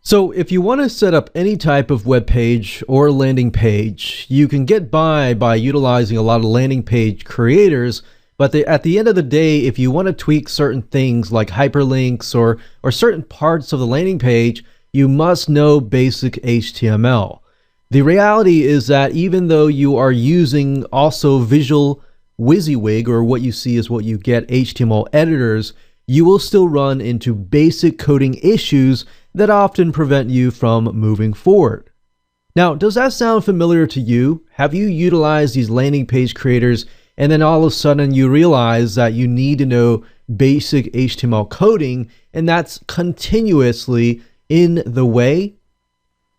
So if you want to set up any type of web page or landing page, you can get by utilizing a lot of landing page creators, but at the end of the day, if you want to tweak certain things like hyperlinks or certain parts of the landing page, you must know basic HTML. The reality is that even though you are using also Visual WYSIWYG, or what you see is what you get, HTML editors, you will still run into basic coding issues that often prevent you from moving forward. Now, does that sound familiar to you? Have you utilized these landing page creators and then all of a sudden you realize that you need to know basic HTML coding and that's continuously in the way?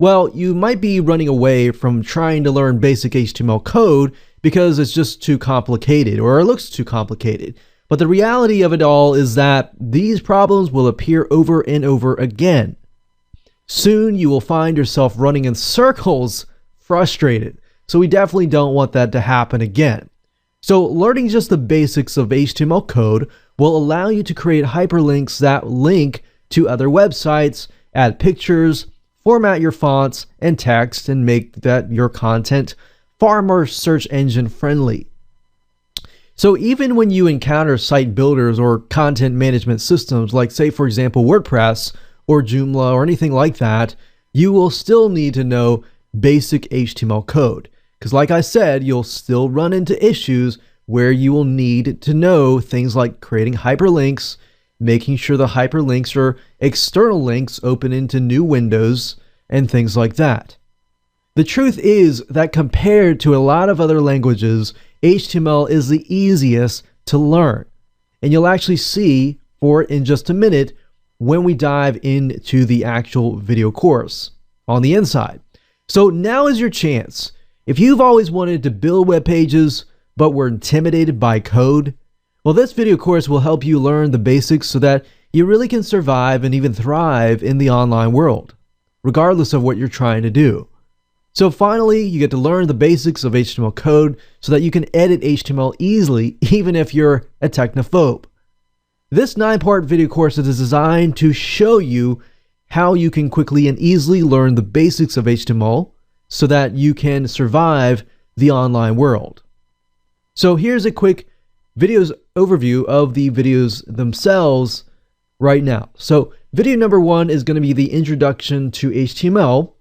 Well, you might be running away from trying to learn basic HTML code because it's just too complicated or it looks too complicated. But the reality of it all is that these problems will appear over and over again. Soon you will find yourself running in circles, frustrated. So we definitely don't want that to happen again. So learning just the basics of HTML code will allow you to create hyperlinks that link to other websites, add pictures, format your fonts and text, and make that your content far more search engine friendly. So even when you encounter site builders or content management systems like, say for example, WordPress or Joomla or anything like that, you will still need to know basic HTML code. Because like I said, you'll still run into issues where you will need to know things like creating hyperlinks, making sure the hyperlinks are external links open into new windows, and things like that. The truth is that compared to a lot of other languages, HTML is the easiest to learn. And you'll actually see for it in just a minute when we dive into the actual video course on the inside. So now is your chance. If you've always wanted to build web pages but were intimidated by code, well, this video course will help you learn the basics so that you really can survive and even thrive in the online world, regardless of what you're trying to do. So finally, you get to learn the basics of HTML code so that you can edit HTML easily, even if you're a technophobe. This 9-part video course is designed to show you how you can quickly and easily learn the basics of HTML so that you can survive the online world. So here's a quick videos overview of the videos themselves right now. So video number 1 is going to be the introduction to HTML.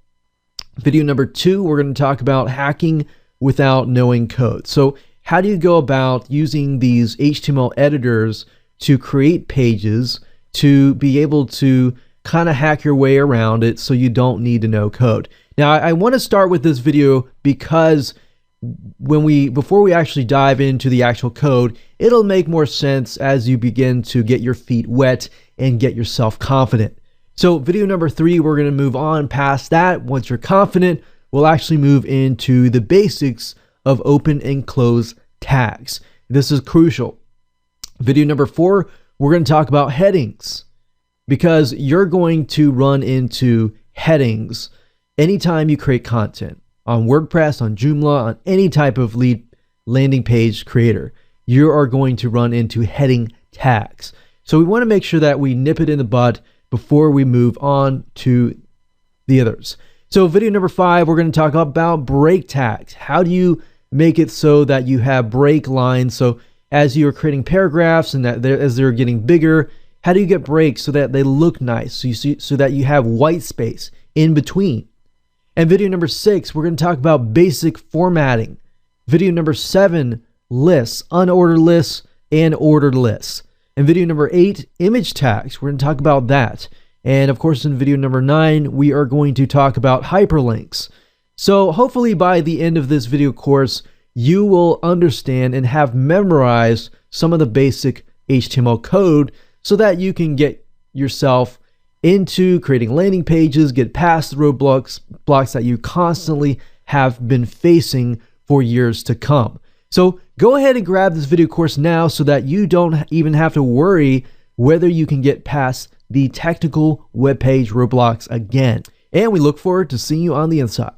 Video number 2, we're going to talk about hacking without knowing code. So how do you go about using these HTML editors to create pages to be able to kind of hack your way around it so you don't need to know code? Now, I want to start with this video because before we actually dive into the actual code, it'll make more sense as you begin to get your feet wet and get yourself confident. So video number 3, we're going to move on past that. Once you're confident, we'll actually move into the basics of open and close tags. This is crucial. Video number 4, we're going to talk about headings because you're going to run into headings anytime you create content on WordPress, on Joomla, on any type of landing page creator. You are going to run into heading tags. So we want to make sure that we nip it in the bud before we move on to the others. So video number 5, we're going to talk about break tags. How do you make it so that you have break lines? So as you're creating paragraphs and as they're getting bigger, how do you get breaks so that they look nice? So that you have white space in between. And video number 6, we're going to talk about basic formatting. Video number 7, lists, unordered lists, and ordered lists. And video number 8, image tags. We're going to talk about that. And of course, in video number 9, we are going to talk about hyperlinks. So hopefully by the end of this video course, you will understand and have memorized some of the basic HTML code so that you can get yourself into creating landing pages, get past the roadblocks that you constantly have been facing for years to come. So go ahead and grab this video course now so that you don't even have to worry whether you can get past the technical web page roadblocks again. And we look forward to seeing you on the inside.